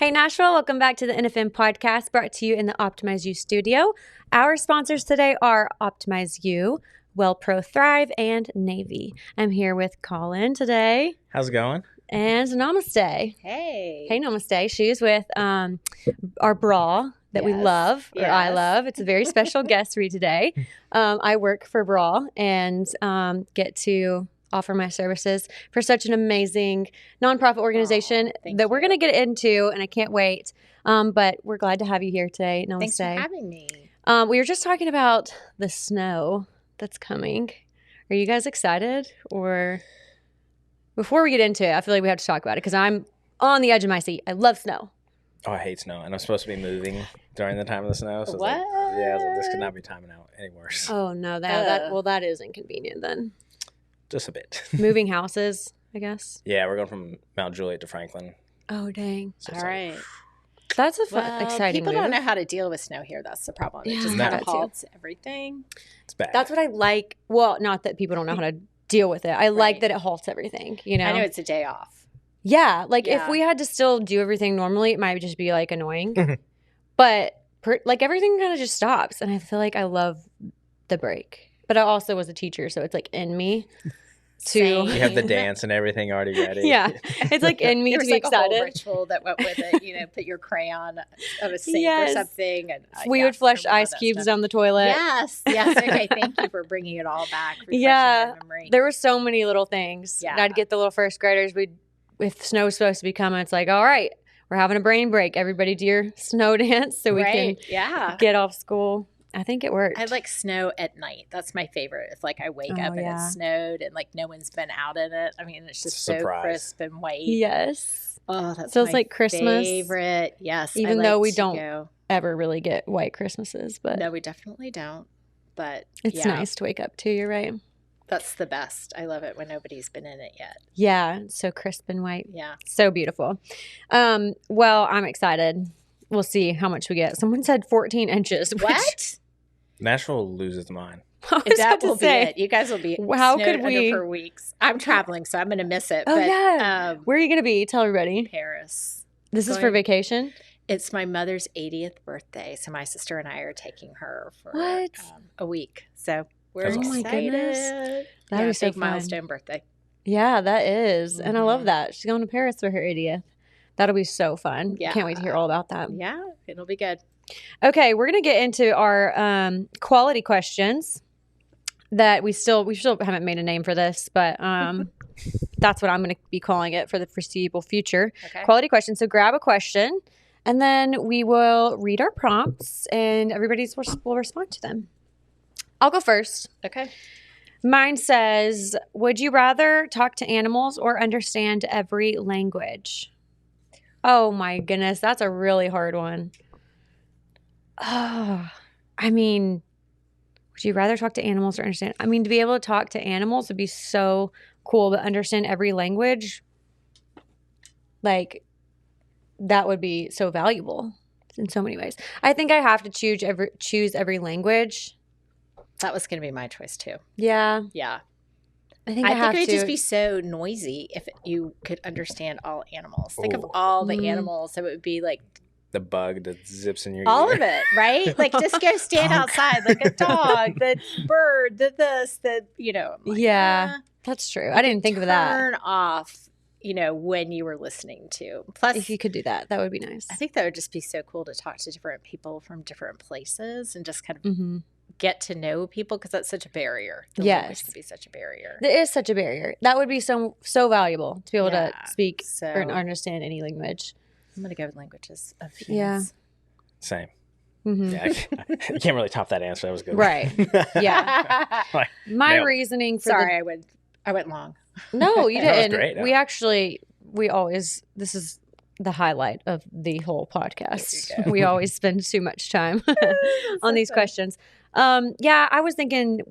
Hey Nashville, welcome back to the NFM Podcast, brought to you in the Optimize You studio. Our sponsors today are Optimize You, Well Pro Thrive, and Navy. I'm here with Collin today. How's it going? And Namaste. Hey. Hey Namaste. She's with our bra that we love, or I love. It's a very special guest read today. I work for Bra and get to offer my services for such an amazing nonprofit organization that we're going to get into, and I can't wait. But we're glad to have you here today. Namaste. Thanks for having me. We were just talking about the snow that's coming. Are you guys excited? Or before we get into it, I feel like we have to talk about it because I'm on the edge of my seat. I love snow. Oh, I hate snow, and I'm supposed to be moving during the time of the snow. So What? This could not be timing out any worse. Oh no, that is inconvenient then. Just a bit. Moving houses, I guess. Yeah, we're going from Mount Juliet to Franklin. Oh dang. So All right. That's a fun, exciting People move. don't know how to deal with snow here. That's the problem. It Yeah, just I kind know of too. halts everything. It's bad. That's what I like. Well, not that people don't know how to deal with it. I like that it halts everything, you know? I know it's a day off. Yeah, like if Yeah. we had to still do everything normally, it might just be like annoying. But like everything kind of just stops, and I feel like I love the break. But I also was a teacher, so it's like in me to Same. You have the dance and everything already ready. yeah, it's like in me There to was be like a whole excited. ritual that went with it. You know, put your crayon on a sink Yes. or something. And We would flush ice cubes down the toilet. Yes. Yes. Okay. Thank you for bringing it all back. refreshing Yeah, my memory. there were so many little things. Yeah. And I'd get the little first graders. If snow was supposed to be coming, it's like, all right, we're having a brain break. Everybody do your snow dance so we can Yeah. get off school. I think it worked. I like snow at night. That's my favorite. If like I wake up and yeah. it snowed and like no one's been out in it. I mean, it's just so Surprise. crisp and white. Yes. Oh, that's Feels my like Christmas. favorite. Yes. Even I though like we to don't go. Ever really get white Christmases, but No, we definitely don't. But it's yeah, nice to wake up to. You're right. That's the best. I love it when nobody's been in it yet. Yeah, it's so crisp and white. Yeah. So beautiful. Well, I'm excited. We'll see how much we get. Someone said 14 inches. which What? Nashville loses mine. I was That about to will be say, it. You guys will be How snowed could under we- for weeks. I'm traveling, so I'm going to miss it. Oh, but, yeah. Where are you going to be? Tell everybody. Paris. This is for Going- vacation? It's my mother's 80th birthday, so my sister and I are taking her for What? a week. So we're That's excited. awesome. Oh my goodness. That'd be so big fun. milestone birthday. Yeah, that is. And I love Mhm. that. She's going to Paris for her 80th. That'll be so fun. Yeah. Can't wait to hear all about that. Yeah, it'll be good. Okay, we're going to get into our quality questions that we still haven't made a name for this, but that's what I'm going to be calling it for the foreseeable future. Okay. Quality questions. So grab a question, and then we will read our prompts, and everybody's will respond to them. I'll go first. Okay. Mine says, would you rather talk to animals or understand every language? Oh my goodness, that's a really hard one. Oh, I mean, would you rather talk to animals or understand? I mean, to be able to talk to animals would be so cool, but understand every language, like, that would be so valuable in so many ways. I think I have to choose every language. That was going to be my choice too. Yeah, Yeah. I think I I have think it to. would just be so noisy if you could understand all animals. Think of all the Mm. animals. So it would be like The bug that zips in your all ear. of it, right? Like just go stand outside like a dog, the bird, the this, the, you know. I'm like, Yeah. That's true. I didn't think of that. Turn off, you know, when you were listening to. Plus, If you could do that, that would be nice. I think that would just be so cool to talk to different people from different places and just kind of Mm-hmm. get to know people because that's such a barrier. The Yes. language can be such a barrier. There is such a barrier. That would be so valuable to be able to Yeah. speak So or understand any language. I'm going to go with languages of humans. Yeah. Same. Mm-hmm. Yeah, I can't really top that answer. That was good. Right. Yeah. Like, My nailed it. reason for Sorry, I went long. no, you That was didn't. great, We always, this is the highlight of the whole podcast. There you go. We always spend too much time on these questions. Yeah, I was thinking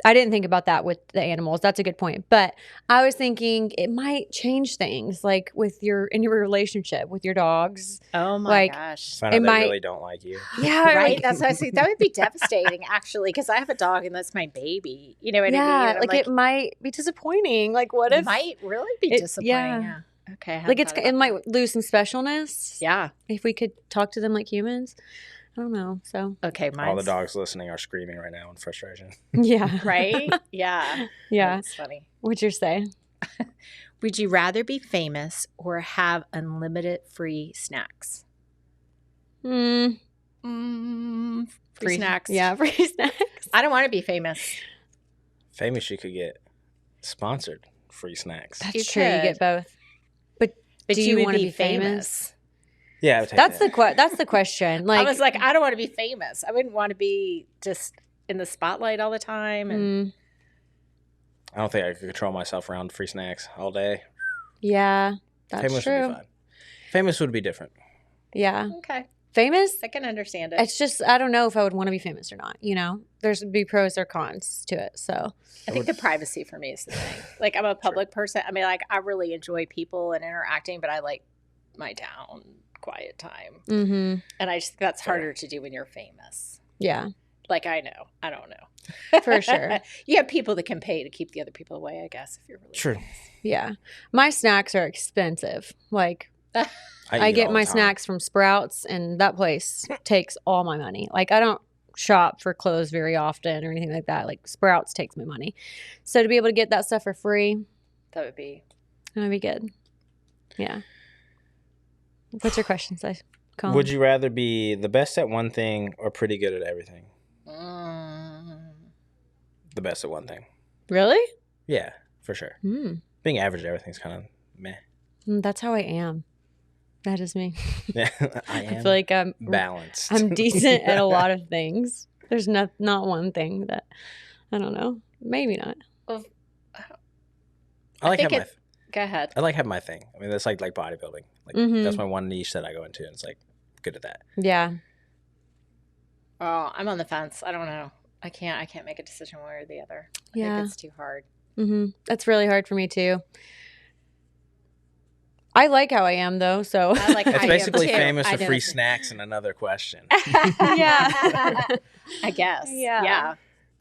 I didn't think about that with the animals. That's a good point. But I was thinking it might change things, like in your relationship with your dogs. Oh my Like, gosh. Find out It they might- really don't like you. Yeah, Right? like- That's what I was thinking. That would be devastating, actually, because I have a dog and that's my baby. You know what I mean? yeah, And I'm like it might be disappointing. Like, what it if? might really be it- disappointing. yeah. Yeah. Okay. Like it might lose some specialness. Yeah. If we could talk to them like humans. I don't know. So okay, All the dogs listening are screaming right now in frustration. yeah. right? Yeah. Yeah. That's funny. What'd you say? Would you rather be famous or have unlimited free snacks? Mm, Free snacks. Yeah, free snacks. I don't want to be famous. Famous, you could get sponsored free snacks. That's You true. You could. get both. But do you would want to be famous? Yeah, I would take That's that. that's the question. Like, I was like, I don't want to be famous. I wouldn't want to be just in the spotlight all the time. And I don't think I could control myself around free snacks all day. yeah, that's Famous true. would be fine. Famous would be different. Yeah, okay, famous. I can understand it. It's just I don't know if I would want to be famous or not. You know, there's be pros or cons to it. So I think the privacy for me is the thing. Like, I'm a public person. I mean, like, I really enjoy people and interacting, but I like my down, quiet time. And I just think that's harder to do when you're famous. Yeah, Like, I know. I don't know. for sure. You have people that can pay to keep the other people away, I guess, if you're really True. famous. Yeah, my snacks are expensive. Like I eat get all my the time. snacks from Sprouts, and that place takes all my money. Like I don't shop for clothes very often or anything like that. Like Sprouts takes my money. So to be able to get that stuff for free, That would be. that'd be good. Yeah. What's your question, Collin? Would you rather be the best at one thing or pretty good at everything? The best at one thing. Really? Yeah, for sure. Being average at everything's kind of meh. That's how I am. That is me. Yeah, I am. I feel like I'm balanced. I'm decent at a lot of things. There's not one thing that I don't know. Maybe not. Well, I like think having go ahead. I like having my thing. I mean, that's like bodybuilding. Like that's my one niche that I go into, and it's like good at that. Yeah. Oh, I'm on the fence. I don't know. I can't make a decision one or the other. I Yeah. think it's too hard. That's really hard for me too. I like how I am though, so I like It's how basically I am too. famous I for know free it's- snacks and another question. yeah. I guess. Yeah.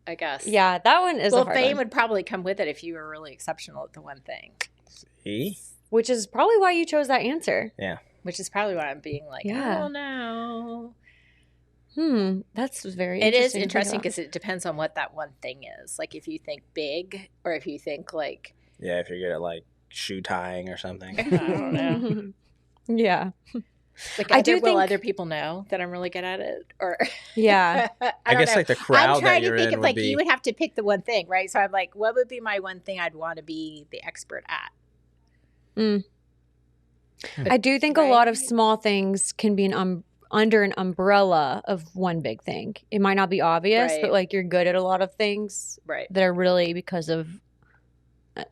I guess. Yeah, that one is a Well, hard fame one. would probably come with it if you were really exceptional at the one thing. See? Which is probably why you chose that answer. Yeah. Which is probably why I'm being like, Yeah. I don't know. That's very It is interesting. interesting because it depends on what that one thing is. Like if you think big or if you think like, Yeah, if you're good at like shoe tying or something. I don't know. Yeah. Like I do will think- other people know that I'm really good at it? Or Yeah. I I don't guess know. like the crowd I'm trying that you're to think in of would like be. you would have to pick the one thing, right? So I'm like, what would be my one thing I'd want to be the expert at? I do think a lot of small things can be under an umbrella of one big thing. It might not be obvious, Right. but like you're good at a lot of things Right. that are really because of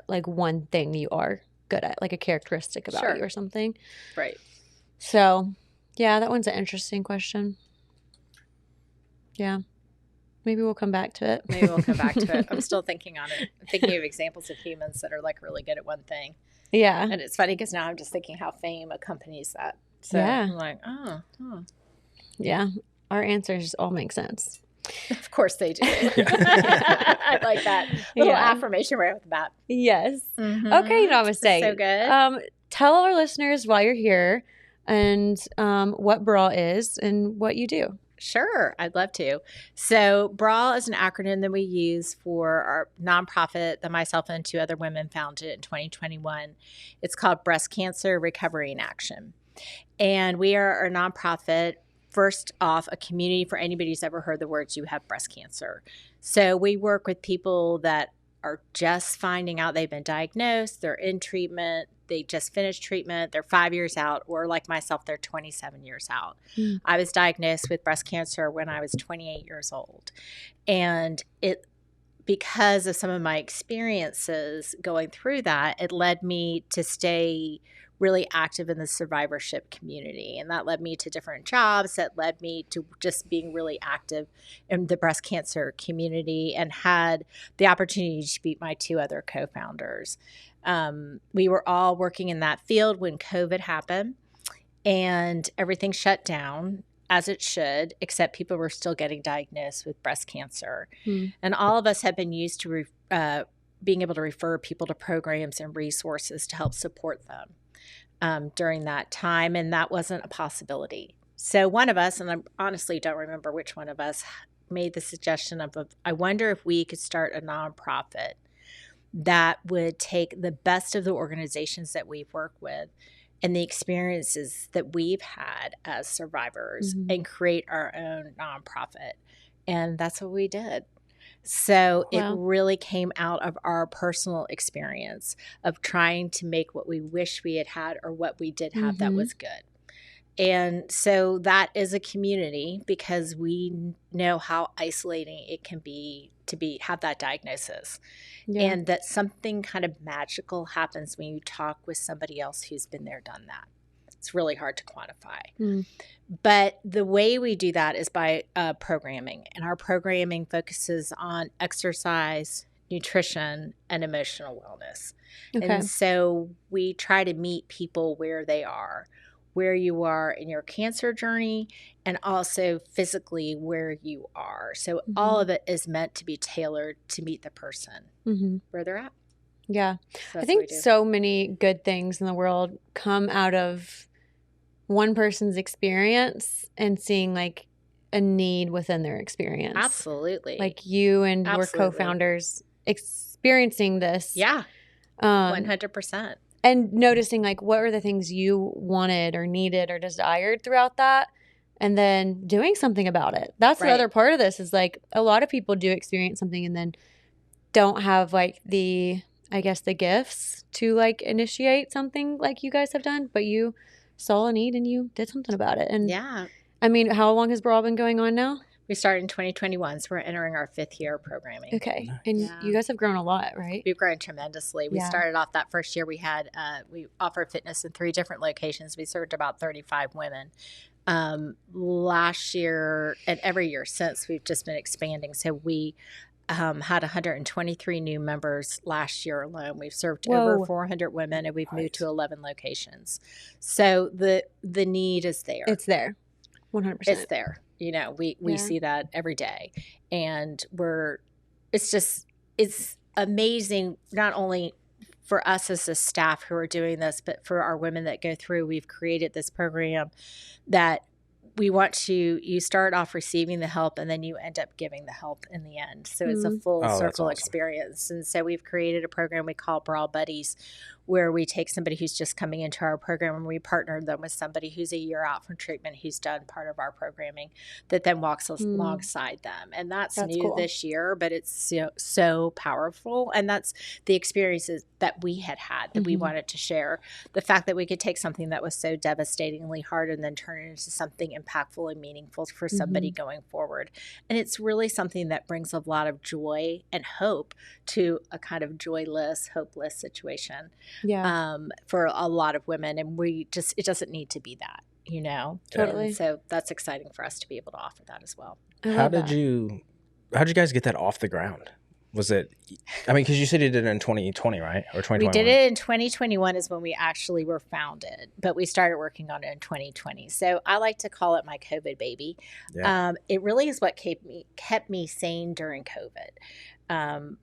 like one thing you are good at, like a characteristic about Sure. you or something. Right. So, yeah, that one's an interesting question. Yeah. Maybe we'll come back to it. Maybe we'll come back to it. I'm still thinking on it. I'm thinking of examples of humans that are like really good at one thing. Yeah. And it's funny because now I'm just thinking how fame accompanies that. So Yeah. I'm like, oh, Yeah. Our answers all make sense. of course they do. I like that little Yeah. affirmation right off the bat. Yes. Mhm. Okay, Namaste. So good. Tell our listeners why you're here and what BRAW is and what you do. Sure, I'd love to. So, BRAW is an acronym that we use for our nonprofit that myself and two other women founded in 2021. It's called Breast Cancer Recovery in Action. And we are a nonprofit, first off, a community for anybody who's ever heard the words you have breast cancer. So, we work with people that are just finding out they've been diagnosed, they're in treatment, they just finished treatment, they're 5 years out, or like myself, they're 27 years out. I was diagnosed with breast cancer when I was 28 years old. And because of some of my experiences going through that, it led me to stay really active in the survivorship community. And that led me to different jobs, that led me to just being really active in the breast cancer community, and had the opportunity to meet my two other co-founders. We were all working in that field when COVID happened and everything shut down, as it should, except people were still getting diagnosed with breast cancer. And all of us have been used to being able to refer people to programs and resources to help support them. during that time, and that wasn't a possibility. So one of us, and I honestly don't remember which one of us, made the suggestion of, I wonder if we could start a nonprofit that would take the best of the organizations that we've worked with and the experiences that we've had as survivors and create our own nonprofit. And that's what we did. So it really came out of our personal experience of trying to make what we wish we had had or what we did have that was good. And so that is a community, because we know how isolating it can be to have that diagnosis. And that something kind of magical happens when you talk with somebody else who's been there, done that. It's really hard to quantify. But the way we do that is by programming. And our programming focuses on exercise, nutrition, and emotional wellness. And so we try to meet people where they are, where you are in your cancer journey, and also physically where you are. So all of it is meant to be tailored to meet the person where they're at. Yeah. So I think so many good things in the world come out of one person's experience and seeing like a need within their experience. Absolutely. Like you and your co-founders experiencing this. Yeah. 100%. And noticing like what were the things you wanted or needed or desired throughout that, and then doing something about it. That's the other part of this, is like a lot of people do experience something and then don't have like the gifts to like initiate something like you guys have done, but you saw a need and you did something about it. And I mean, how long has Brawl been going on now? We started in 2021, so we're entering our 5th year of programming. Okay. And you guys have grown a lot, right? We've grown tremendously. We started off that first year, we had, we offered fitness in 3 different locations. We served about 35 women. Last year and every year since, we've just been expanding. So we had 123 new members last year alone. We've served over 400 women, and we've moved to 11 locations. So the need is there. It's there. 100%. It's there. You know, we see that every day, and it's amazing, not only for us as a staff who are doing this, but for our women that go through. We've created this program that we want you start off receiving the help, and then you end up giving the help in the end. So it's a full circle experience. And so we've created a program we call Brawl Buddies, where we take somebody who's just coming into our program and we partner them with somebody who's a year out from treatment, who's done part of our programming, that then walks alongside them. And that's new this year, but it's so powerful. And that's the experiences that we had that we wanted to share. The fact that we could take something that was so devastatingly hard and then turn it into something impactful and meaningful for somebody going forward. And it's really something that brings a lot of joy and hope to a kind of joyless, hopeless situation. For a lot of women. And it doesn't need to be that, you know? Totally. And so that's exciting for us to be able to offer that as well. How did you guys get that off the ground? Was it, I mean, because you said you did it in 2020, right? Or 2021? We did it in 2021 is when we actually were founded, but we started working on it in 2020. So I like to call it my COVID baby. Yeah. It really is what kept me sane during COVID.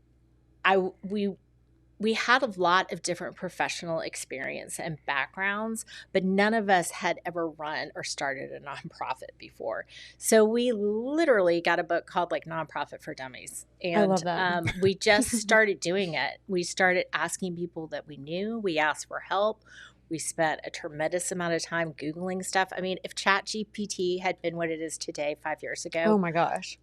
We had a lot of different professional experience and backgrounds, but none of us had ever run or started a nonprofit before. So we literally got a book called like Nonprofit for Dummies. And I love that. We just started doing it. We started asking people that we knew. We asked for help. We spent a tremendous amount of time Googling stuff. I mean, if ChatGPT had been what it is today 5 years ago. Oh my gosh.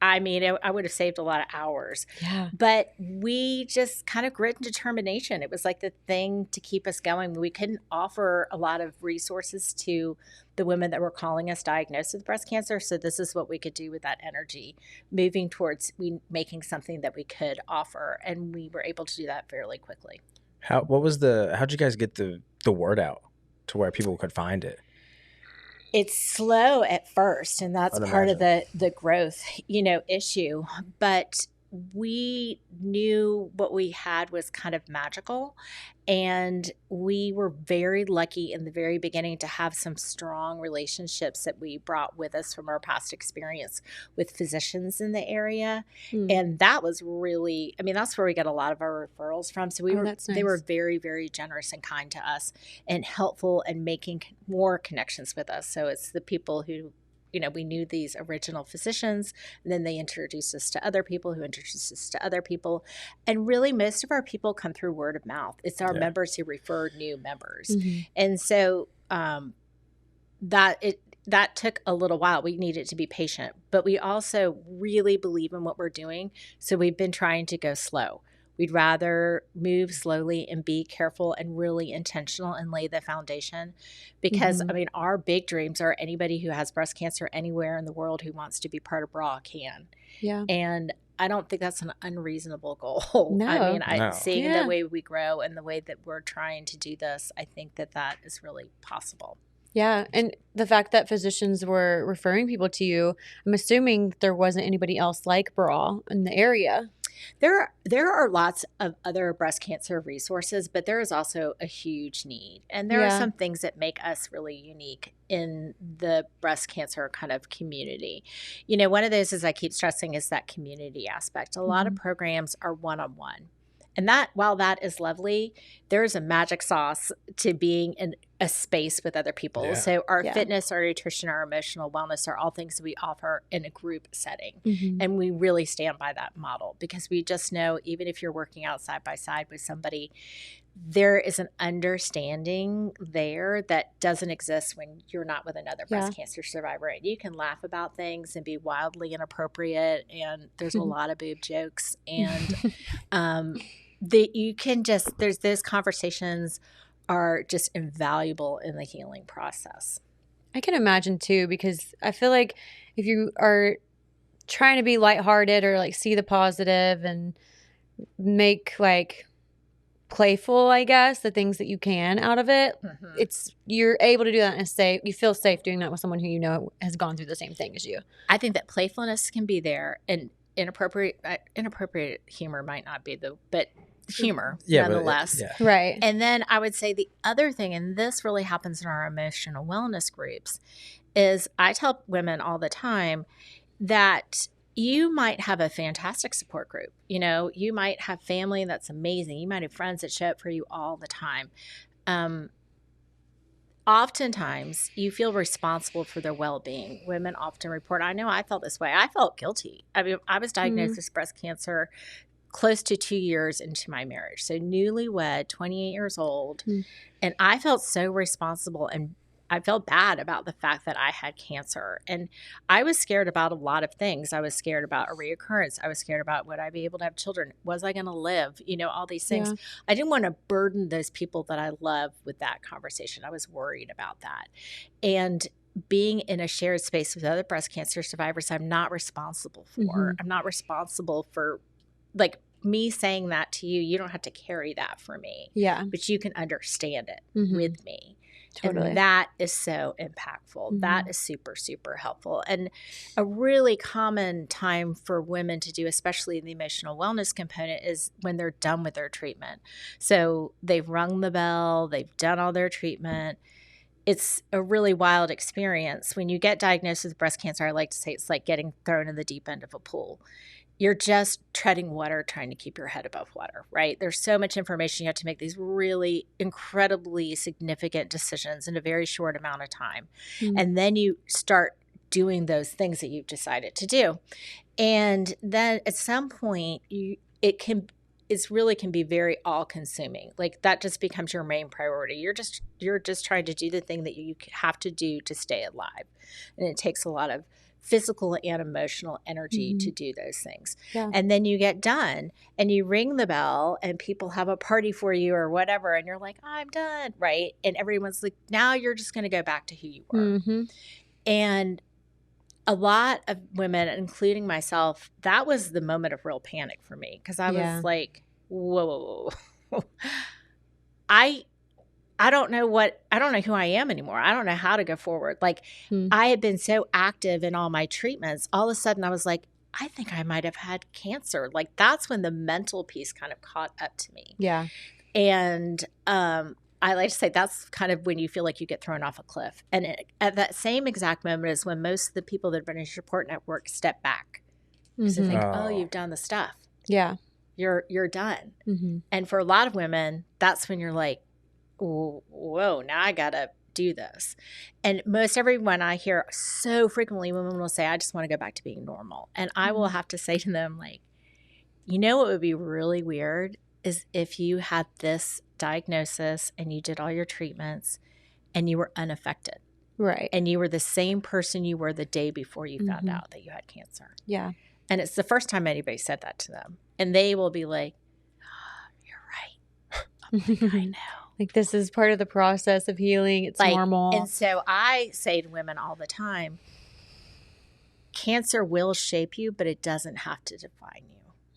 I mean, I would have saved a lot of hours. Yeah. But we just kind of grit and determination. It was like the thing to keep us going. We couldn't offer a lot of resources to the women that were calling us diagnosed with breast cancer. So this is what we could do with that energy, moving towards making something that we could offer. And we were able to do that fairly quickly. How'd you guys get the word out to where people could find it? It's slow at first, and that's part of the growth, issue. But we knew what we had was kind of magical. And we were very lucky in the very beginning to have some strong relationships that we brought with us from our past experience with physicians in the area. And that was really, I mean, that's where we get a lot of our referrals from. So they were very, very generous and kind to us and helpful and making more connections with us. So it's the people who, you know, we knew these original physicians, and then they introduced us to other people who introduced us to other people. And really, most of our people come through word of mouth. It's our members who refer new members. And so that took a little while. We needed to be patient, but we also really believe in what we're doing. So we've been trying to go slow. We'd rather move slowly and be careful and really intentional and lay the foundation because, I mean, our big dreams are anybody who has breast cancer anywhere in the world who wants to be part of BRA can. Yeah. And I don't think that's an unreasonable goal. No. I mean, seeing the way we grow and the way that we're trying to do this, I think that is really possible. Yeah. And the fact that physicians were referring people to you, I'm assuming there wasn't anybody else like BRA in the area. There are lots of other breast cancer resources, but there is also a huge need. And there are some things that make us really unique in the breast cancer kind of community. You know, one of those, as I keep stressing, is that community aspect. A lot of programs are one-on-one. And that, while that is lovely, there's a magic sauce to being in a space with other people. Yeah. So our fitness, our nutrition, our emotional wellness are all things that we offer in a group setting. And we really stand by that model because we just know even if you're working out side by side with somebody, there is an understanding there that doesn't exist when you're not with another breast cancer survivor. And you can laugh about things and be wildly inappropriate. And there's a lot of boob jokes. And there's those conversations are just invaluable in the healing process. I can imagine too, because I feel like if you are trying to be lighthearted or like see the positive and make like playful, I guess, the things that you can out of it, you're able to do that and you feel safe doing that with someone who you know has gone through the same thing as you. I think that playfulness can be there, and inappropriate humor might not be but humor nonetheless. Right. And then I would say the other thing, and this really happens in our emotional wellness groups, is I tell women all the time that you might have a fantastic support group. You know, you might have family that's amazing. You might have friends that show up for you all the time. Oftentimes, you feel responsible for their well-being. Women often report, I know I felt this way. I felt guilty. I mean, I was diagnosed with breast cancer close to 2 years into my marriage. So newlywed, 28 years old. And I felt so responsible, and I felt bad about the fact that I had cancer. And I was scared about a lot of things. I was scared about a reoccurrence. I was scared about, would I be able to have children? Was I going to live? You know, all these things. I didn't want to burden those people that I love with that conversation. I was worried about that. And being in a shared space with other breast cancer survivors, I'm not responsible for. I'm not responsible for, like, me saying that to you. You don't have to carry that for me. Yeah. But you can understand it with me. Totally. And that is so impactful. That is super, super helpful. And a really common time for women to do, especially in the emotional wellness component, is when they're done with their treatment. So they've rung the bell, they've done all their treatment. It's a really wild experience. When you get diagnosed with breast cancer, I like to say it's like getting thrown in the deep end of a pool. You're just treading water, trying to keep your head above water, right? There's so much information. You have to make these really incredibly significant decisions in a very short amount of time. And then you start doing those things that you've decided to do. And then at some point, it can be very all-consuming. Like that just becomes your main priority. You're just trying to do the thing that you have to do to stay alive. And it takes a lot of physical and emotional energy to do those things. And then you get done and you ring the bell and people have a party for you or whatever. And you're like, I'm done. Right. And everyone's like, now you're just going to go back to who you were. And a lot of women, including myself, that was the moment of real panic for me. Cause I was like, whoa. I don't know who I am anymore. I don't know how to go forward. Like I had been so active in all my treatments. All of a sudden I was like, I think I might have had cancer. Like that's when the mental piece kind of caught up to me. Yeah. And I like to say that's kind of when you feel like you get thrown off a cliff. And at that same exact moment is when most of the people that have been in your support network step back. Because they think, oh, you've done the stuff. Yeah. You're done. And for a lot of women, that's when you're like, whoa, now I got to do this. And most everyone I hear so frequently, women will say, I just want to go back to being normal. And I will have to say to them, like, you know what would be really weird is if you had this diagnosis and you did all your treatments and you were unaffected. Right. And you were the same person you were the day before you found out that you had cancer. Yeah. And it's the first time anybody said that to them. And they will be like, oh, you're right. I'm like, I know. Like this is part of the process of healing. It's like, normal. And so I say to women all the time, cancer will shape you, but it doesn't have to define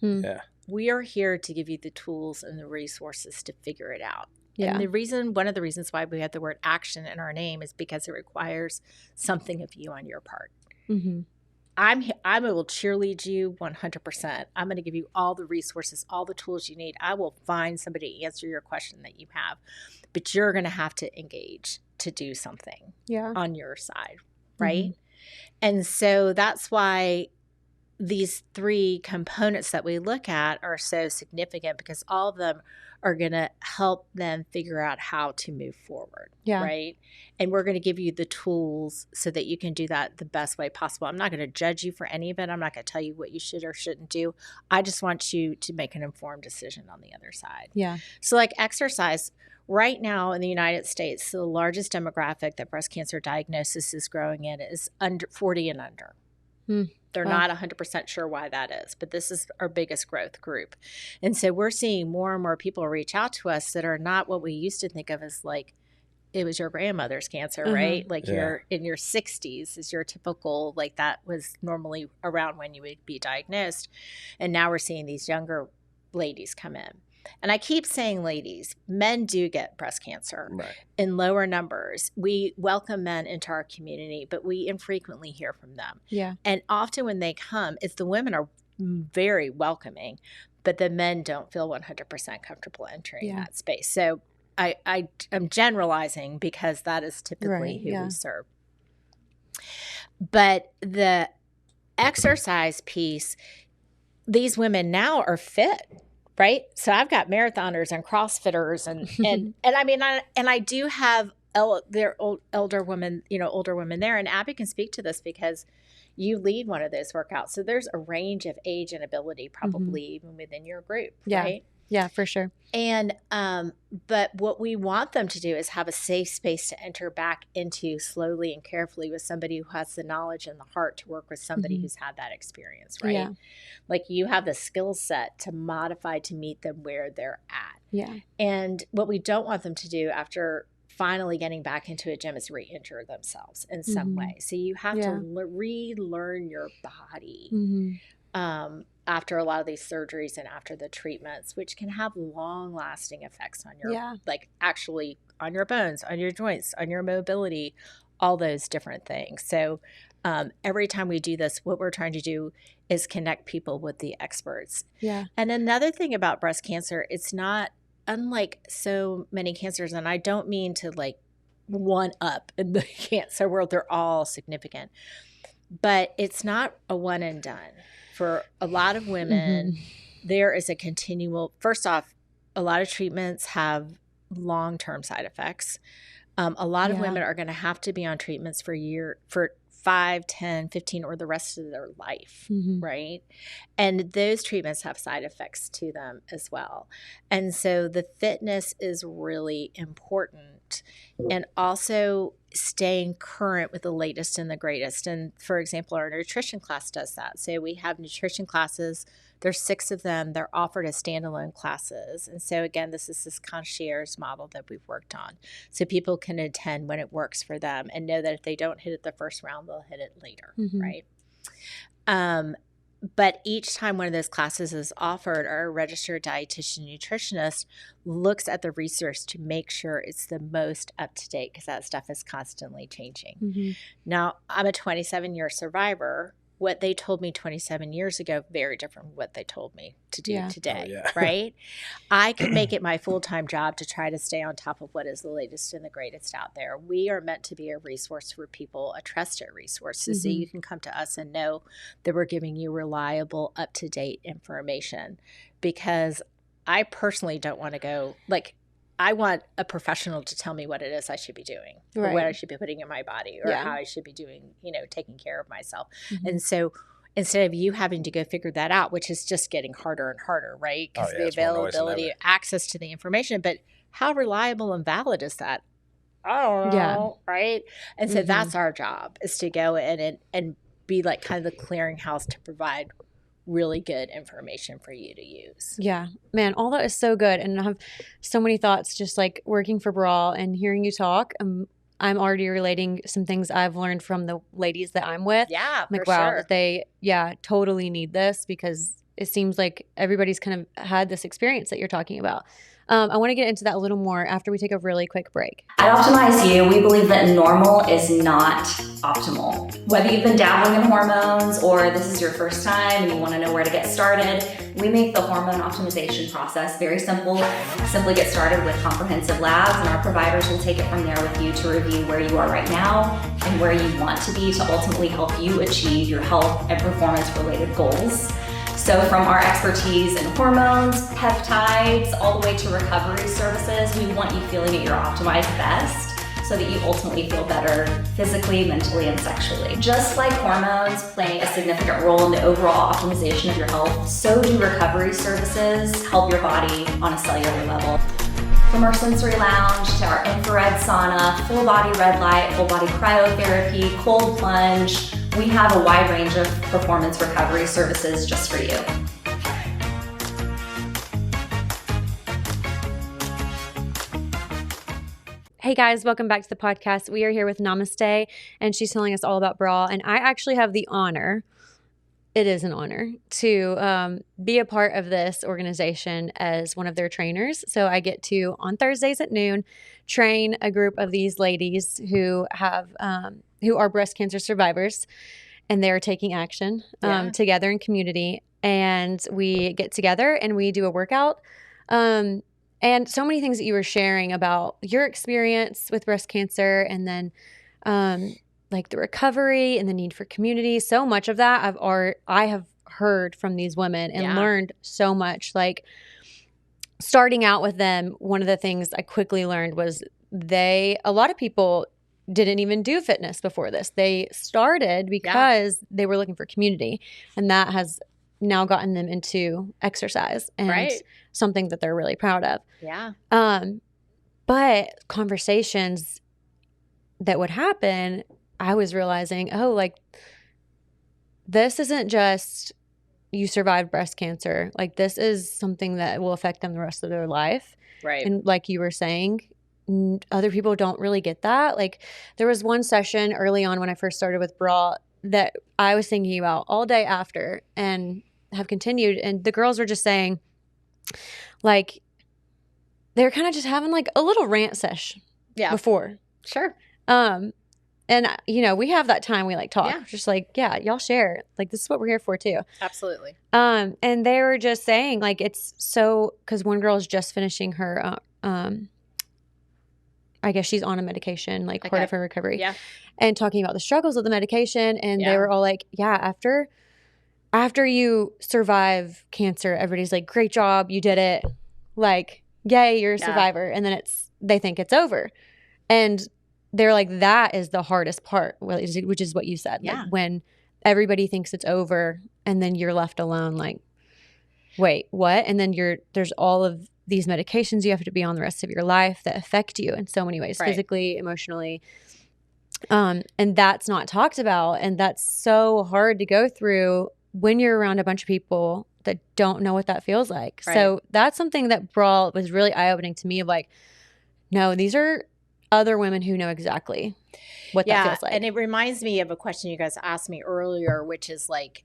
you. Yeah. We are here to give you the tools and the resources to figure it out. Yeah. And one of the reasons why we have the word action in our name is because it requires something of you on your part. I will cheerlead you 100%. I'm going to give you all the resources, all the tools you need. I will find somebody to answer your question that you have, but you're going to have to engage to do something on your side, right? And so that's why these three components that we look at are so significant, because all of them are going to help them figure out how to move forward, right? And we're going to give you the tools so that you can do that the best way possible. I'm not going to judge you for any of it. I'm not going to tell you what you should or shouldn't do. I just want you to make an informed decision on the other side. Yeah. So like exercise, right now in the United States, the largest demographic that breast cancer diagnosis is growing in is under 40 and under. They're not 100% sure why that is, but this is our biggest growth group. And so we're seeing more and more people reach out to us that are not what we used to think of as like, it was your grandmother's cancer, right? Like you're in your 60s is your typical, like that was normally around when you would be diagnosed. And now we're seeing these younger ladies come in. And I keep saying ladies, men do get breast cancer in lower numbers. We welcome men into our community, but we infrequently hear from them. Yeah. And often when they come, it's the women are very welcoming, but the men don't feel 100% comfortable entering that space. So I am generalizing because that is typically who we serve. But the exercise piece, these women now are fit. Right. So I've got marathoners and CrossFitters and I mean, I do have older women there. And Abby can speak to this because you lead one of those workouts. So there's a range of age and ability probably even within your group. Yeah. Right. Yeah, for sure. And, but what we want them to do is have a safe space to enter back into slowly and carefully with somebody who has the knowledge and the heart to work with somebody who's had that experience, right? Yeah. Like you have the skill set to modify to meet them where they're at. Yeah. And what we don't want them to do after finally getting back into a gym is re-injure themselves in some way. So you have to relearn your body. After a lot of these surgeries and after the treatments, which can have long-lasting effects on your, like actually on your bones, on your joints, on your mobility, all those different things. So every time we do this, what we're trying to do is connect people with the experts. Yeah. And another thing about breast cancer, it's not unlike so many cancers, and I don't mean to like one up in the cancer world, they're all significant, but it's not a one and done. For a lot of women, there is a continual, first off, a lot of treatments have long-term side effects. A lot of women are going to have to be on treatments for 5, 10, 15, or the rest of their life, right? And those treatments have side effects to them as well. And so the fitness is really important, and also staying current with the latest and the greatest. And for example, our nutrition class does that. So we have nutrition classes. There's 6 of them. They're offered as standalone classes. And so again, this is this concierge model that we've worked on. So people can attend when it works for them and know that if they don't hit it the first round, they'll hit it later, right? But each time one of those classes is offered, our registered dietitian nutritionist looks at the research to make sure it's the most up to date, because that stuff is constantly changing. Now, I'm a 27-year survivor what they told me 27 years ago, very different from what they told me to do today, Oh, yeah. right? I could make it my full-time job to try to stay on top of what is the latest and the greatest out there. We are meant to be a resource for people, a trusted resource, so you can come to us and know that we're giving you reliable, up-to-date information. Because I personally don't want to go, like, I want a professional to tell me what it is I should be doing, or what I should be putting in my body, or how I should be doing, taking care of myself. And so instead of you having to go figure that out, which is just getting harder and harder, right? Because the availability, access to the information, but how reliable and valid is that? I don't know, right? And so that's our job, is to go in and be like kind of the clearinghouse to provide really good information for you to use. Yeah, man, all that is so good. And I have so many thoughts just like working for Bra and hearing you talk. I'm already relating some things I've learned from the ladies that I'm with. Yeah, like, for wow, sure. they, totally need this, because it seems like everybody's kind of had this experience that you're talking about. I want to get into that a little more after we take a really quick break. At Optimize You, we believe that normal is not optimal. Whether you've been dabbling in hormones or this is your first time and you want to know where to get started, we make the hormone optimization process very simple. Simply get started with comprehensive labs, and our providers will take it from there with you to review where you are right now and where you want to be to ultimately help you achieve your health and performance-related goals. So from our expertise in hormones, peptides, all the way to recovery services, we want you feeling at your optimized best so that you ultimately feel better physically, mentally, and sexually. Just like hormones play a significant role in the overall optimization of your health, so do recovery services help your body on a cellular level. From our sensory lounge to our infrared sauna, full body red light, full body cryotherapy, cold plunge, we have a wide range of performance recovery services just for you. Hey guys, welcome back to the podcast. We are here with Namaste, and she's telling us all about Bra. And I actually have the honor, it is an honor, to be a part of this organization as one of their trainers. So I get to, on Thursdays at noon, train a group of these ladies who are breast cancer survivors, and they're taking action together in community. And we get together and we do a workout. And so many things that you were sharing about your experience with breast cancer, and then like the recovery and the need for community. So much of that I have heard from these women and learned so much. Like, starting out with them, one of the things I quickly learned was a lot of people didn't even do fitness before this. They started because they were looking for community, and that has now gotten them into exercise and something that they're really proud of. Yeah. But conversations that would happen, I was realizing, this isn't just you survived breast cancer. Like, this is something that will affect them the rest of their life. Right. And like you were saying, other people don't really get that. Like, there was one session early on when I first started with Bra that I was thinking about all day after and have continued. And the girls were just saying, like, they're kind of just having like a little rant sesh before. Sure. And we have that time we like talk, just like, y'all share, like, this is what we're here for too. Absolutely. And they were just saying, like, it's so, because one girl is just finishing her, I guess she's on a medication, like part of her recovery, and talking about the struggles of the medication. And they were all like, after you survive cancer, everybody's like, great job, you did it, like, yay, you're a survivor. And then they think it's over. And they're like, that is the hardest part, which is what you said. Like, when everybody thinks it's over and then you're left alone, like, wait, what? And then there's all of these medications you have to be on the rest of your life that affect you in so many ways, physically, emotionally. And that's not talked about. And that's so hard to go through when you're around a bunch of people that don't know what that feels like. Right. So that's something that Bra was really eye-opening to me, of like, no, these are other women who know exactly what that feels like. And it reminds me of a question you guys asked me earlier, which is like,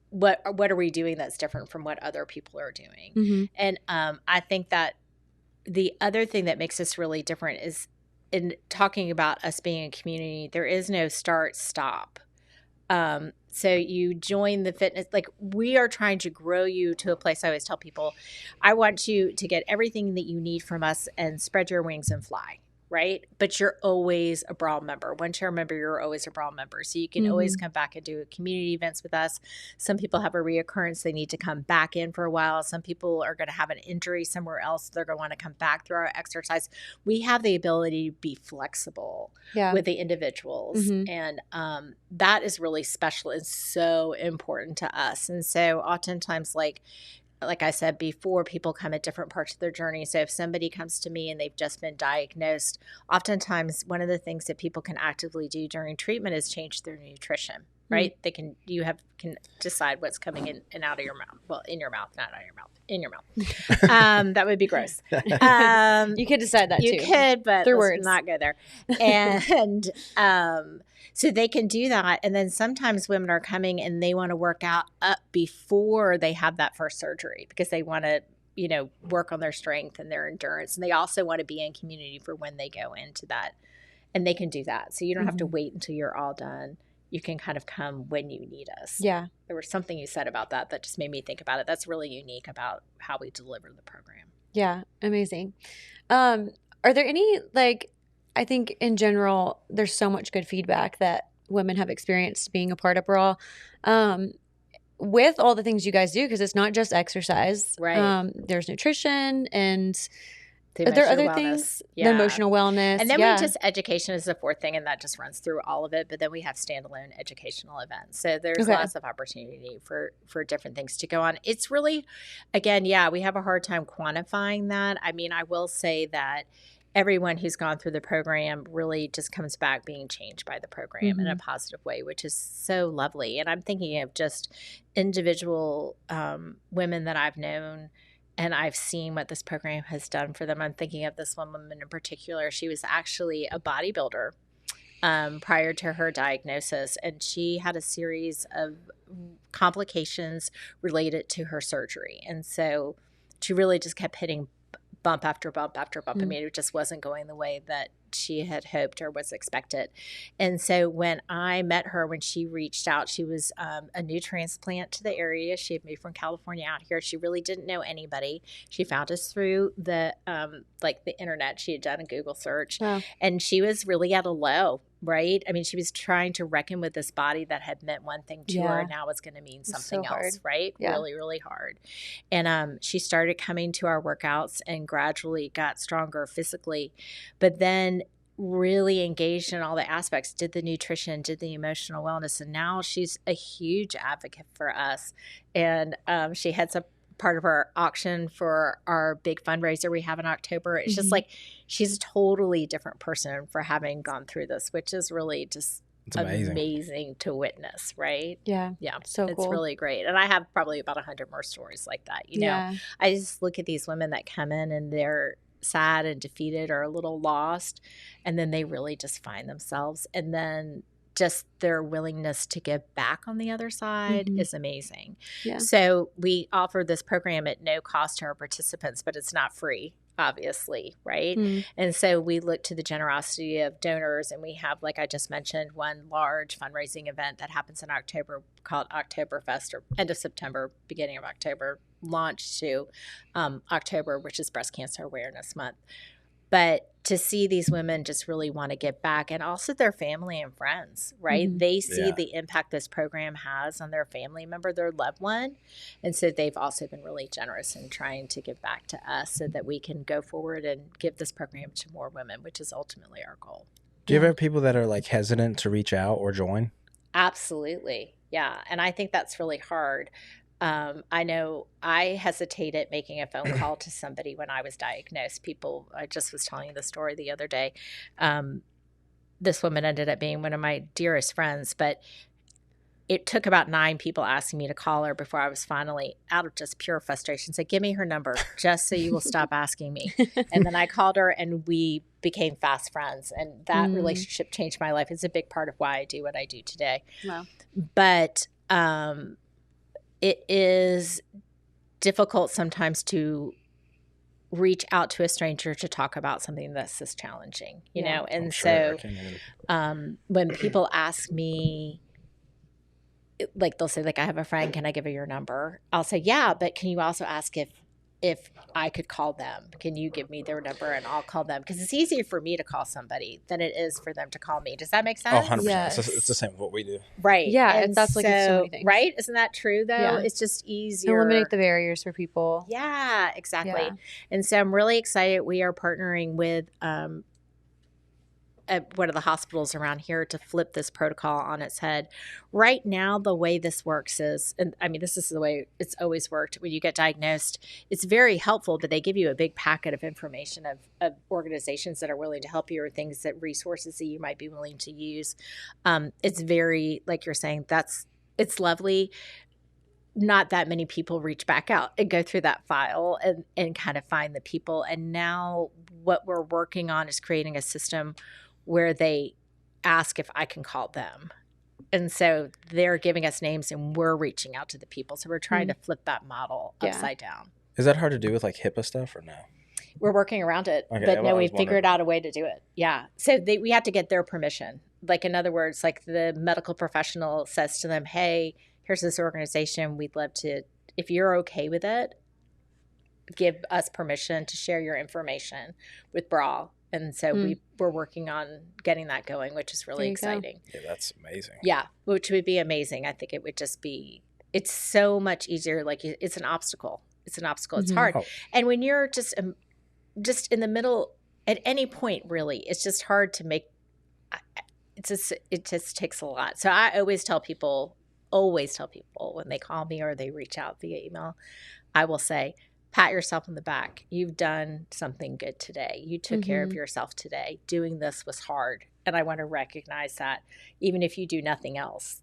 what are we doing that's different from what other people are doing? Mm-hmm. And I think that the other thing that makes us really different is, in talking about us being a community, there is no start, stop. So you join the fitness, like we are trying to grow you to a place. I always tell people, I want you to get everything that you need from us and spread your wings and fly. Right. But you're always a Brawl member. Once you're a member, you're always a Brawl member. So you can always come back and do community events with us. Some people have a reoccurrence. They need to come back in for a while. Some people are going to have an injury somewhere else. They're going to want to come back through our exercise. We have the ability to be flexible with the individuals. And that is really special and so important to us. And so oftentimes, like I said before, people come at different parts of their journey. So if somebody comes to me and they've just been diagnosed, oftentimes one of the things that people can actively do during treatment is change their nutrition, right? They can decide what's coming in and out of your mouth. Well, in your mouth, not out of your mouth, in your mouth. That would be gross. You could decide that too. You could, but through let's words. not go there. And so they can do that. And then sometimes women are coming and they want to work out up before they have that first surgery because they want to, work on their strength and their endurance. And they also want to be in community for when they go into that. And they can do that. So you don't have to wait until you're all done. You can kind of come when you need us. Yeah. There was something you said about that just made me think about it. That's really unique about how we deliver the program. Yeah. Amazing. Are there any, I think in general, there's so much good feedback that women have experienced being a part of Brawl. With all the things you guys do, because it's not just exercise. Right. There's nutrition and are there other things? Yeah. The emotional wellness. And then we just education is the fourth thing, and that just runs through all of it. But then we have standalone educational events. So there's lots of opportunity for different things to go on. It's really, again, we have a hard time quantifying that. I mean, I will say that everyone who's gone through the program really just comes back being changed by the program in a positive way, which is so lovely. And I'm thinking of just individual women that I've known, and I've seen what this program has done for them. I'm thinking of this one woman in particular. She was actually a bodybuilder prior to her diagnosis, and she had a series of complications related to her surgery. And so she really just kept hitting bump after bump after bump. I mean, it just wasn't going the way that she had hoped or was expected. And so when I met her, when she reached out, she was a new transplant to the area. She had moved from California out here. She really didn't know anybody. She found us through the the internet. She had done a Google search. Wow. And she was really at a low, right? I mean, she was trying to reckon with this body that had meant one thing to her, and now it's going to mean something else, right? Yeah. Really, really hard. And she started coming to our workouts and gradually got stronger physically, but then really engaged in all the aspects, did the nutrition, did the emotional wellness, and now she's a huge advocate for us. And she heads up part of our auction for our big fundraiser we have in October. It's just like she's a totally different person for having gone through this, which is really just amazing to witness, right? Yeah. So it's really great. And I have probably about 100 more stories like that. You know, I just look at these women that come in and they're sad and defeated or a little lost, and then they really just find themselves, and then just their willingness to give back on the other side is amazing. Yeah. So we offer this program at no cost to our participants, but it's not free, obviously, right? And so we look to the generosity of donors, and we have, like I just mentioned, one large fundraising event that happens in October called Oktoberfest, or end of September, beginning of October, launched to October, which is Breast Cancer Awareness Month. But to see these women just really want to give back, and also their family and friends, right? They see the impact this program has on their family member, their loved one. And so they've also been really generous in trying to give back to us so that we can go forward and give this program to more women, which is ultimately our goal. Do you ever have people that are like hesitant to reach out or join? Absolutely. Yeah. And I think that's really hard. I know I hesitated making a phone call to somebody when I was diagnosed. I just was telling you the story the other day. This woman ended up being one of my dearest friends, but it took about 9 people asking me to call her before I was finally, out of just pure frustration, said, give me her number just so you will stop asking me. And then I called her and we became fast friends. And that relationship changed my life. It's a big part of why I do what I do today. Wow. But it is difficult sometimes to reach out to a stranger to talk about something that's this challenging, you know? And so when people ask me, like they'll say, like, I have a friend, can I give her your number? I'll say, yeah, but can you also ask if I could call them? Can you give me their number and I'll call them? Because it's easier for me to call somebody than it is for them to call me. Does that make sense? 100%. Yes. It's the same with what we do. Right. Yeah, And that's like so many things. right? Isn't that true though? Yeah. It's just easier. Eliminate the barriers for people. Yeah, exactly. Yeah. And so I'm really excited. We are partnering with at one of the hospitals around here to flip this protocol on its head. Right now, the way this works is, and I mean, this is the way it's always worked. When you get diagnosed, it's very helpful, but they give you a big packet of information of organizations that are willing to help you or things that resources that you might be willing to use. It's very, like you're saying, it's lovely. Not that many people reach back out and go through that file and kind of find the people. And now what we're working on is creating a system where they ask if I can call them. And so they're giving us names and we're reaching out to the people. So we're trying to flip that model upside down. Is that hard to do with like HIPAA stuff or no? We're working around it, Okay, but well, no, I we was figured wondering. out a way to do it. Yeah. So we have to get their permission. Like, in other words, like the medical professional says to them, hey, here's this organization. We'd love to, if you're okay with it, give us permission to share your information with Brawl. And so we're working on getting that going, which is really exciting. Yeah, that's amazing. Yeah, which would be amazing. I think it would just be, it's so much easier. Like, it's an obstacle. It's an obstacle. It's hard. Oh. And when you're just in the middle at any point, really, it's just hard to make, it just takes a lot. So I always tell people when they call me or they reach out via email, I will say, pat yourself on the back. You've done something good today. You took care of yourself today. Doing this was hard. And I want to recognize that even if you do nothing else,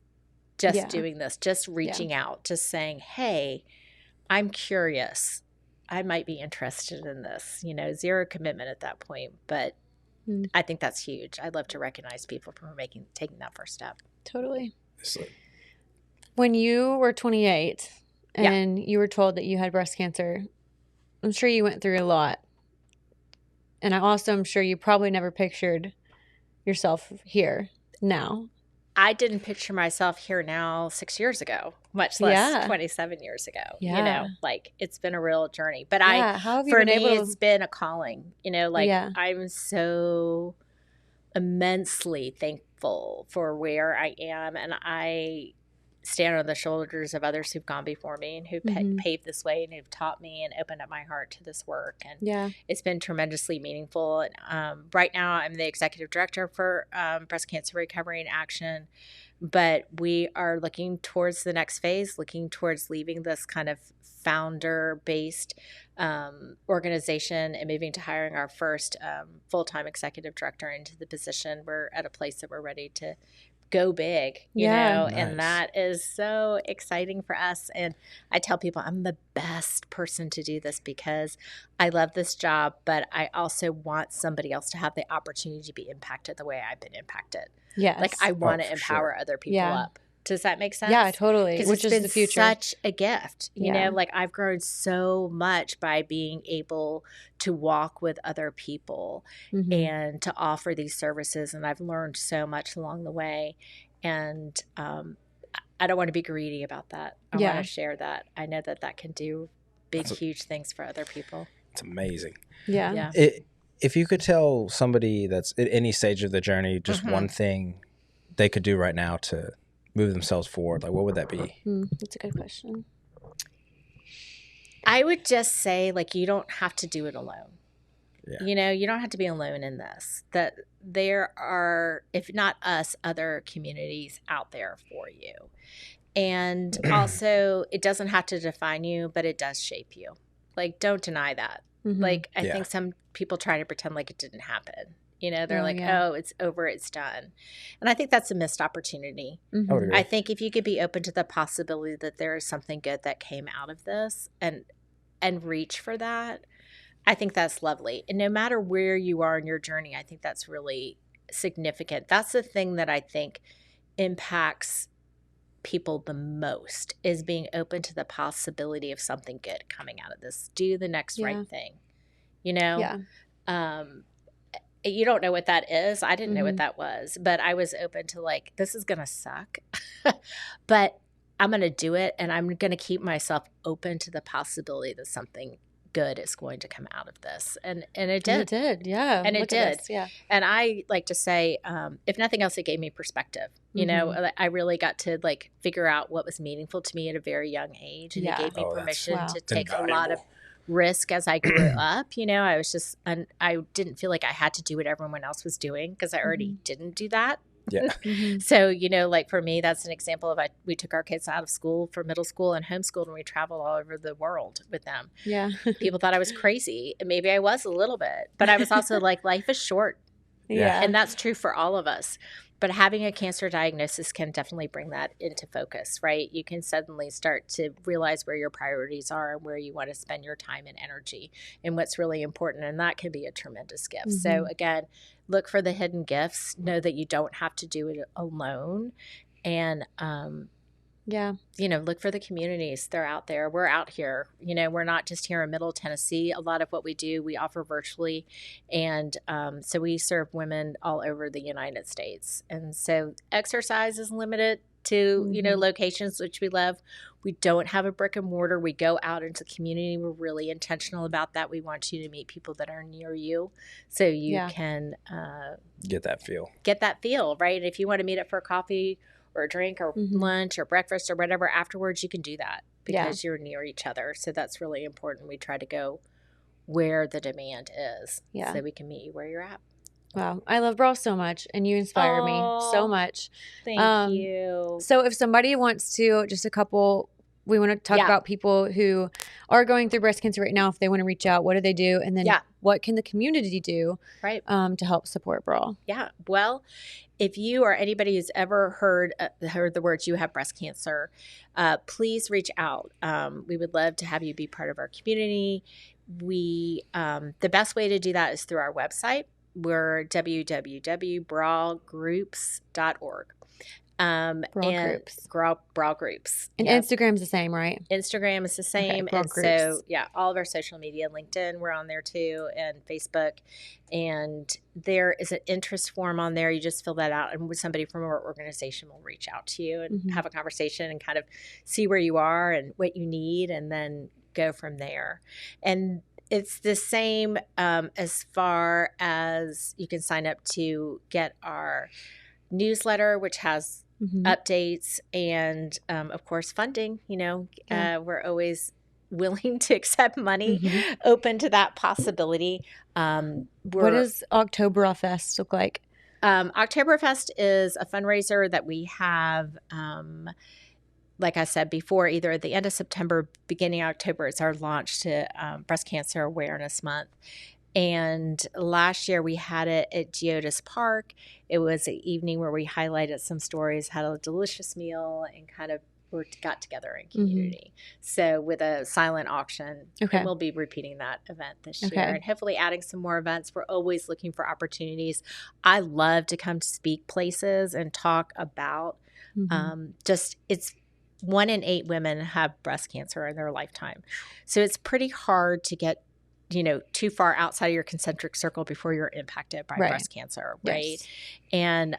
just doing this, just reaching out, just saying, hey, I'm curious. I might be interested in this, zero commitment at that point. But I think that's huge. I'd love to recognize people for taking that first step. Totally. It's like, When you were 28 and you were told that you had breast cancer, I'm sure you went through a lot. And I also am sure you probably never pictured yourself here now. I didn't picture myself here now 6 years ago, much less 27 years ago. Yeah. Like, it's been a real journey. But How have you for been me, able it's been a calling. I'm so immensely thankful for where I am. And I stand on the shoulders of others who've gone before me and who paved this way and who've taught me and opened up my heart to this work. And it's been tremendously meaningful. And right now I'm the executive director for Breast Cancer Recovery in Action, but we are looking towards the next phase, looking towards leaving this kind of founder-based organization and moving to hiring our first full-time executive director into the position. We're at a place that we're ready to go big, Nice. and that is so exciting for us. And I tell people I'm the best person to do this because I love this job, but I also want somebody else to have the opportunity to be impacted the way I've been impacted. Yes. Like, I want to for empower sure. other people up. Does that make sense? Yeah, totally. Which It's is been the future. such a gift. You Yeah. know, like, I've grown so much by being able to walk with other people and to offer these services. And I've learned so much along the way. And I don't want to be greedy about that. I want to share that. I know that can do huge things for other people. It's amazing. Yeah. If you could tell somebody that's at any stage of the journey just one thing they could do right now to move themselves forward, like, what would that be? That's a good question. I would just say, like, you don't have to do it alone. Yeah. You don't have to be alone in this. That there are, if not us, other communities out there for you. And also, it doesn't have to define you, but it does shape you. Like, don't deny that. Like, I think some people try to pretend like it didn't happen. They're oh, it's over, it's done. And I think that's a missed opportunity. I would agree. I think if you could be open to the possibility that there is something good that came out of this and reach for that, I think that's lovely. And no matter where you are in your journey, I think that's really significant. That's the thing that I think impacts people the most, is being open to the possibility of something good coming out of this. Do the next right thing. Yeah. You don't know what that is. I didn't know what that was, but I was open to, like, this is going to suck, but I'm going to do it, and I'm going to keep myself open to the possibility that something good is going to come out of this. And it did. And it did, yeah. And it did. Yeah. And I like to say, if nothing else, it gave me perspective. You know, I really got to like figure out what was meaningful to me at a very young age. And it gave me permission to take a lot of risk as I grew up. You know, I was just, I didn't feel like I had to do what everyone else was doing because I already didn't do that. Yeah. So, you know, like for me, that's an example of we took our kids out of school for middle school and homeschooled, and we traveled all over the world with them. Yeah. People thought I was crazy. And maybe I was a little bit, but I was also like, life is short. Yeah. And that's true for all of us. But having a cancer diagnosis can definitely bring that into focus, right? You can suddenly start to realize where your priorities are and where you want to spend your time and energy and what's really important. And that can be a tremendous gift. So again, look for the hidden gifts. Know that you don't have to do it alone. And, you know, look for the communities. They're out there. We're out here. You know, we're not just here in Middle Tennessee. A lot of what we do, we offer virtually. And so we serve women all over the United States. And so exercise is limited to, you know, locations, which we love. We don't have a brick and mortar. We go out into the community. We're really intentional about that. We want you to meet people that are near you so you can get that feel. Get that feel, right? If you want to meet up for a coffee or a drink or lunch or breakfast or whatever afterwards, you can do that because you're near each other. So that's really important. We try to go where the demand is so we can meet you where you're at. Wow. I love Brawl so much, and you inspire me so much. Thank you. So if somebody wants to, we want to talk about people who are going through breast cancer right now. If they want to reach out, what do they do? And then what can the community do to help support Brawl? Yeah. Well, if you or anybody who's ever heard the words "you have breast cancer," please reach out. We would love to have you be part of our community. The best way to do that is through our website. We're www.brawlgroups.org. Brawl Groups. And Instagram's the same, right? Instagram is the same. Okay, and so, all of our social media, LinkedIn, we're on there too, and Facebook. And there is an interest form on there. You just fill that out, and somebody from our organization will reach out to you and have a conversation and kind of see where you are and what you need, and then go from there. And it's the same as far as you can sign up to get our newsletter, which has updates and, of course, funding. You know, we're always willing to accept money, open to that possibility. What does Oktoberfest look like? Oktoberfest is a fundraiser that we have like I said before, either at the end of September, beginning of October, it's our launch to Breast Cancer Awareness Month. And last year we had it at Geodis Park. It was an evening where we highlighted some stories, had a delicious meal, and kind of got together in community. So with a silent auction, and we'll be repeating that event this year and hopefully adding some more events. We're always looking for opportunities. I love to come to speak places and talk about it's 1 in 8 women have breast cancer in their lifetime. So it's pretty hard to get, you know, too far outside of your concentric circle before you're impacted by breast cancer, right? Yes. And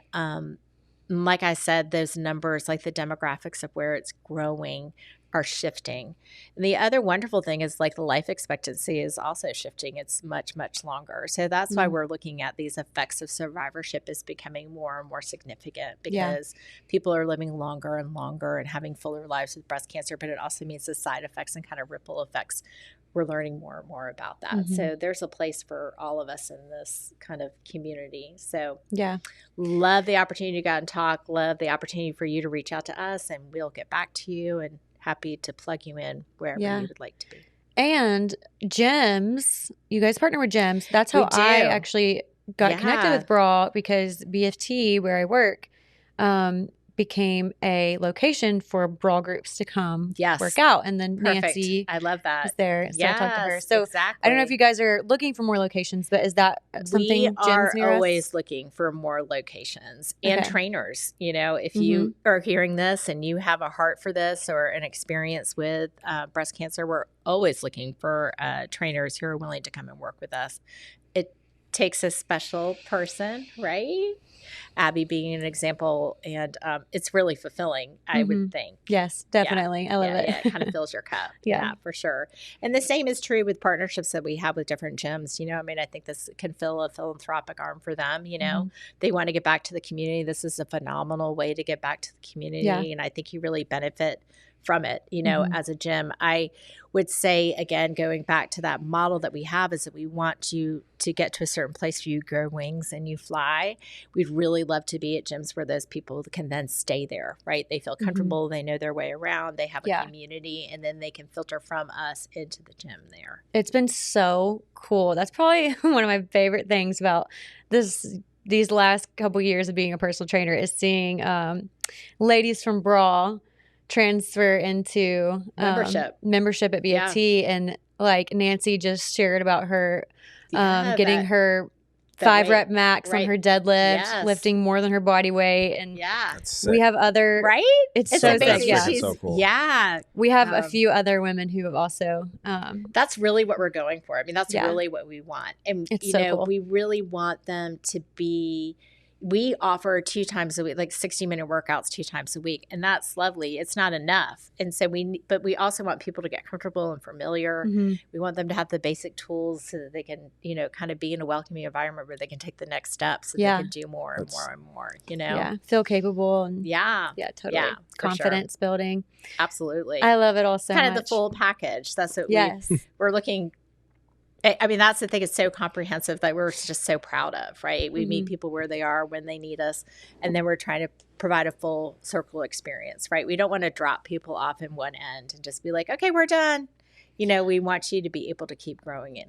like I said, those numbers, like the demographics of where it's growing, are shifting. And the other wonderful thing is like the life expectancy is also shifting. It's much, much longer. So that's why we're looking at these effects of survivorship is becoming more and more significant because people are living longer and longer and having fuller lives with breast cancer, but it also means the side effects and kind of ripple effects. We're learning more and more about that. So there's a place for all of us in this kind of community. So love the opportunity to go out and talk, love the opportunity for you to reach out to us, and we'll get back to you, and happy to plug you in wherever you would like to be. And GEMS, you guys partner with GEMS. That's how I actually got connected with Brawl, because BFT, where I work, became a location for Brawl groups to come work out. And then Nancy I love that. was there. So I talked to her. So I don't know if you guys are looking for more locations, but is that something we are near always us? Looking for more locations and trainers. You know, if you are hearing this and you have a heart for this or an experience with breast cancer, we're always looking for trainers who are willing to come and work with us. takes a special person, right? Abby being an example, and it's really fulfilling, I would think. Yes, definitely. I love it. Yeah, it kind of fills your cup. Yeah, for sure. And the same is true with partnerships that we have with different gyms. I mean, I think this can fill a philanthropic arm for them. They want to get back to the community. This is a phenomenal way to get back to the community, and I think you really benefit from it, as a gym. I would say, again, going back to that model that we have, is that we want you to get to a certain place where you grow wings and you fly. We'd really love to be at gyms where those people can then stay there, right? They feel comfortable, they know their way around, they have a community, and then they can filter from us into the gym there. It's been so cool. That's probably one of my favorite things about these last couple years of being a personal trainer, is seeing ladies from Brawl transfer into membership at BFT. And like Nancy just shared about her getting her 5-rep max on her deadlift, lifting more than her body weight. And we have other, right? It's so sick. That's so cool. Yeah. We have a few other women who have also that's really what we're going for. I mean, that's really what we want. And it's so cool. We really want them to be, we offer 2 times a week, like 60-minute workouts 2 times a week. And that's lovely. It's not enough. And so but we also want people to get comfortable and familiar. We want them to have the basic tools so that they can, kind of be in a welcoming environment where they can take the next steps and they can do more and more and more, Yeah. Feel capable. And totally. Yeah, confidence building. Absolutely. I love it all so much. Kind of the full package. That's what we're looking. I mean, that's the thing. It's so comprehensive that we're just so proud of, right? We meet people where they are when they need us, and then we're trying to provide a full circle experience, right? We don't want to drop people off in one end and just be like, okay, we're done. We want you to be able to keep growing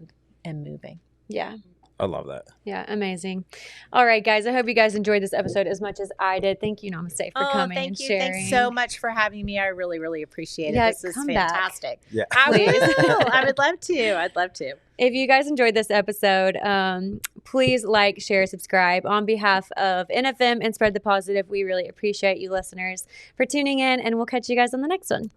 and moving. Yeah. I love that. Yeah, amazing. All right, guys. I hope you guys enjoyed this episode as much as I did. Thank you, Namaste, for coming and sharing. Thanks so much for having me. I really, really appreciate it. Yeah, this is fantastic. Yeah. I will. I would love to. I'd love to. If you guys enjoyed this episode, please like, share, subscribe. On behalf of NFM and Spread the Positive, we really appreciate you listeners for tuning in, and we'll catch you guys on the next one.